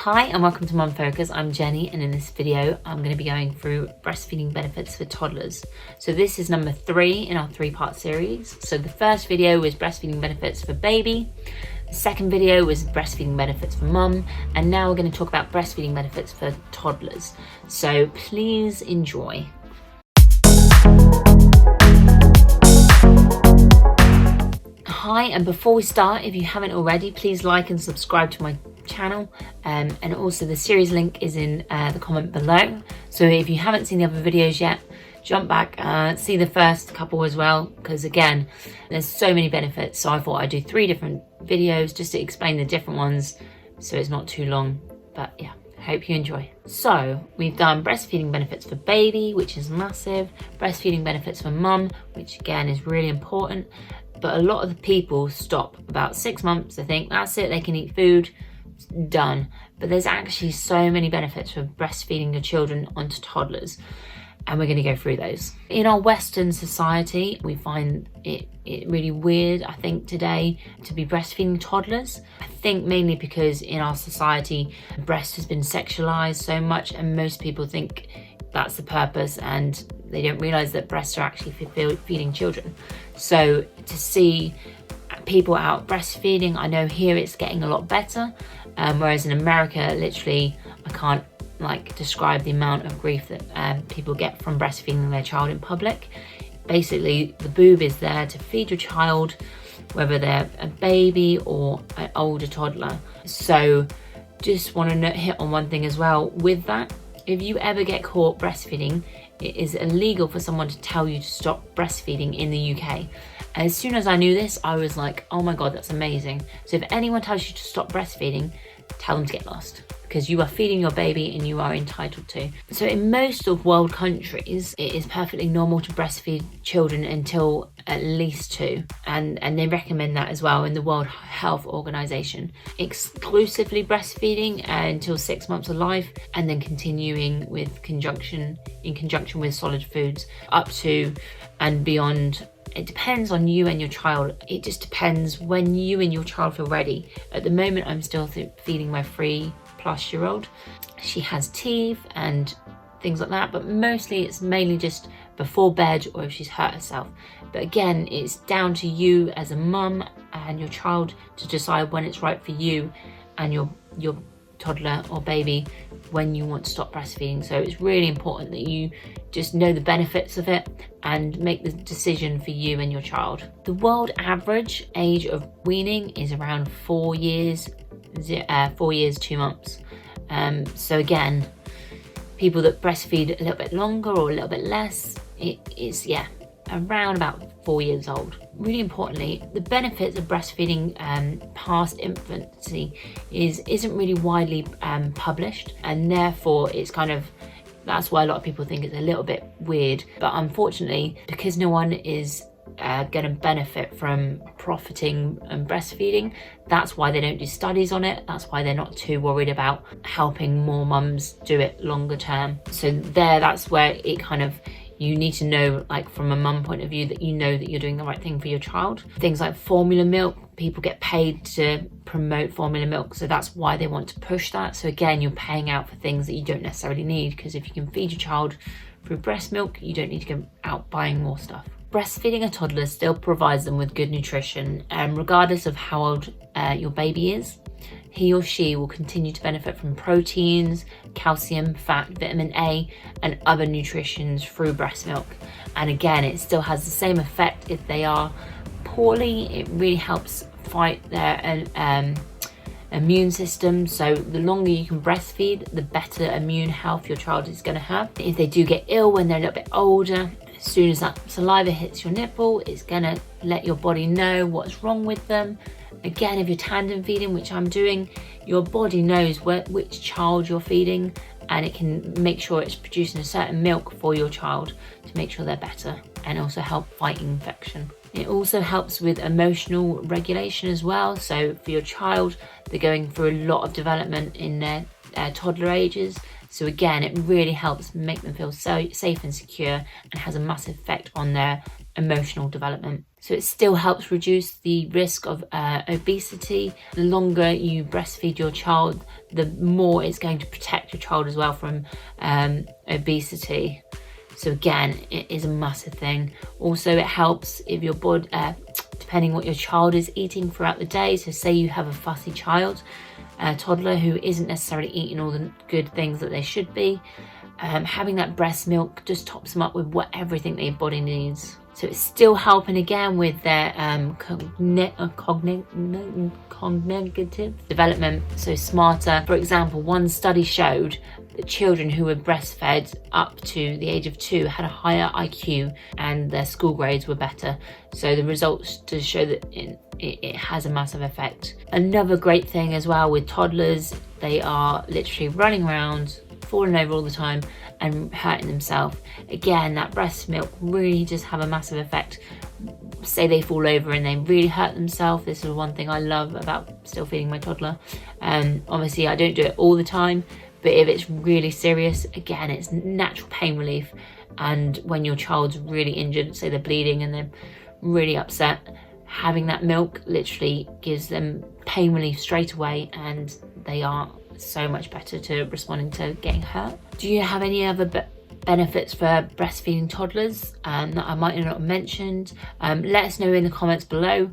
Hi and welcome to Mum Focus. I'm Jenny, and in this video I'm going to be going through breastfeeding benefits for toddlers. So this is number 3 in our 3-part series. So the first video was breastfeeding benefits for baby, the second video was breastfeeding benefits for mum, and now we're going to talk about breastfeeding benefits for toddlers. So please enjoy. Hi, and before we start, if you haven't already, please like and subscribe to my channel, and also the series link is in the comment below. So if you haven't seen the other videos yet, jump back, see the first couple as well, because again, there's so many benefits. So I thought I'd do 3 different videos just to explain the different ones, so it's not too long. But yeah, hope you enjoy. So we've done breastfeeding benefits for baby, which is massive, breastfeeding benefits for mum, which again is really important. But a lot of the people stop about 6 months. They think that's it, they can eat food, done. But there's actually so many benefits for breastfeeding your children onto toddlers, and we're going to go through those. In our Western society, we find it really weird, I think, today to be breastfeeding toddlers. I think mainly because in our society, breast has been sexualized so much, and most people think that's the purpose, and they don't realize that breasts are actually for feeding children. So to see people out breastfeeding, I know here it's getting a lot better, whereas in America, literally, I can't describe the amount of grief that people get from breastfeeding their child in public. Basically, the boob is there to feed your child, whether they're a baby or an older toddler. So just want to hit on one thing as well with that. If you ever get caught breastfeeding, it is illegal for someone to tell you to stop breastfeeding in the UK. As soon as I knew this, I was like, oh my God, that's amazing. So if anyone tells you to stop breastfeeding, tell them to get lost, because you are feeding your baby and you are entitled to. So in most of world countries, it is perfectly normal to breastfeed children until at least 2. And they recommend that as well in the World Health Organization. Exclusively breastfeeding until 6 months of life, and then continuing in conjunction with solid foods up to and beyond. It depends on you and your child. It just depends when you and your child feel ready. At the moment, I'm still feeding my 3+-year-old. She has teeth and things like that, but mostly it's mainly just before bed or if she's hurt herself. But again, it's down to you as a mum and your child to decide when it's right for you and your toddler or baby when you want to stop breastfeeding. So it's really important that you just know the benefits of it and make the decision for you and your child. The world average age of weaning is around 4 years, 4 years, 2 months. So again, people that breastfeed a little bit longer or a little bit less, it is, around about 4 years old. Really importantly, the benefits of breastfeeding past infancy isn't really widely published, and therefore it's that's why a lot of people think it's a little bit weird. But unfortunately, because no one is going to benefit from profiting and breastfeeding, that's why they don't do studies on it. That's why they're not too worried about helping more mums do it longer term. So that's where it you need to know, from a mum point of view, that you know that you're doing the right thing for your child. Things like formula milk, people get paid to promote formula milk, so that's why they want to push that. So again, you're paying out for things that you don't necessarily need, because if you can feed your child through breast milk, you don't need to go out buying more stuff. Breastfeeding a toddler still provides them with good nutrition, regardless of how old your baby is. He or she will continue to benefit from proteins, calcium, fat, vitamin A, and other nutritions through breast milk. And again, it still has the same effect if they are poorly. It really helps fight their immune system. So the longer you can breastfeed, the better immune health your child is going to have. If they do get ill when they're a little bit older, as soon as that saliva hits your nipple, it's going to let your body know what's wrong with them. Again, if you're tandem feeding, which I'm doing, your body knows which child you're feeding, and it can make sure it's producing a certain milk for your child to make sure they're better, and also help fight infection. It also helps with emotional regulation as well. So for your child, they're going through a lot of development in their toddler ages. So again, it really helps make them feel so safe and secure, and has a massive effect on their emotional development. So it still helps reduce the risk of obesity. The longer you breastfeed your child, the more it's going to protect your child as well from obesity. So again, it is a massive thing. Also, it helps if your body, depending what your child is eating throughout the day. So say you have a fussy child, a toddler who isn't necessarily eating all the good things that they should be, having that breast milk just tops them up with everything their body needs. So it's still helping again with their cognitive development, so smarter. For example, one study showed that children who were breastfed up to the age of 2 had a higher IQ and their school grades were better. So the results just show that it has a massive effect. Another great thing as well with toddlers, they are literally running around, falling over all the time and hurting themselves. Again, that breast milk really just have a massive effect. Say they fall over and they really hurt themselves. This is one thing I love about still feeding my toddler. Obviously I don't do it all the time, but if it's really serious, again, it's natural pain relief. And when your child's really injured, say they're bleeding and they're really upset, having that milk literally gives them pain relief straight away, and they are so much better to responding to getting hurt. Do you have any other benefits for breastfeeding toddlers that I might not have mentioned? Let us know in the comments below.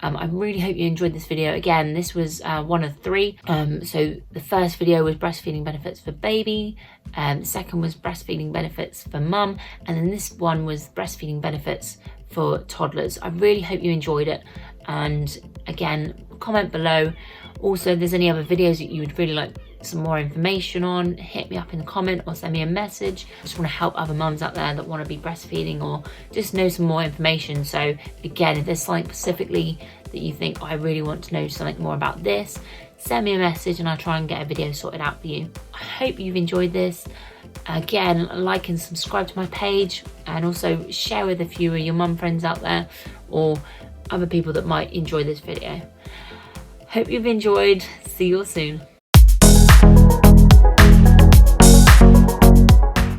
I really hope you enjoyed this video. Again, this was one of 3. So the first video was breastfeeding benefits for baby, the second was breastfeeding benefits for mum, and then this one was breastfeeding benefits for toddlers. I really hope you enjoyed it, and again, comment below. Also, if there's any other videos that you would really like some more information on, hit me up in the comment or send me a message. I just want to help other mums out there that want to be breastfeeding or just know some more information. So again, if there's something specifically that you think, I really want to know something more about this, send me a message and I'll try and get a video sorted out for you. I hope you've enjoyed this. Again, like and subscribe to my page, and also share with a few of your mum friends out there or other people that might enjoy this video. Hope you've enjoyed. See you all soon.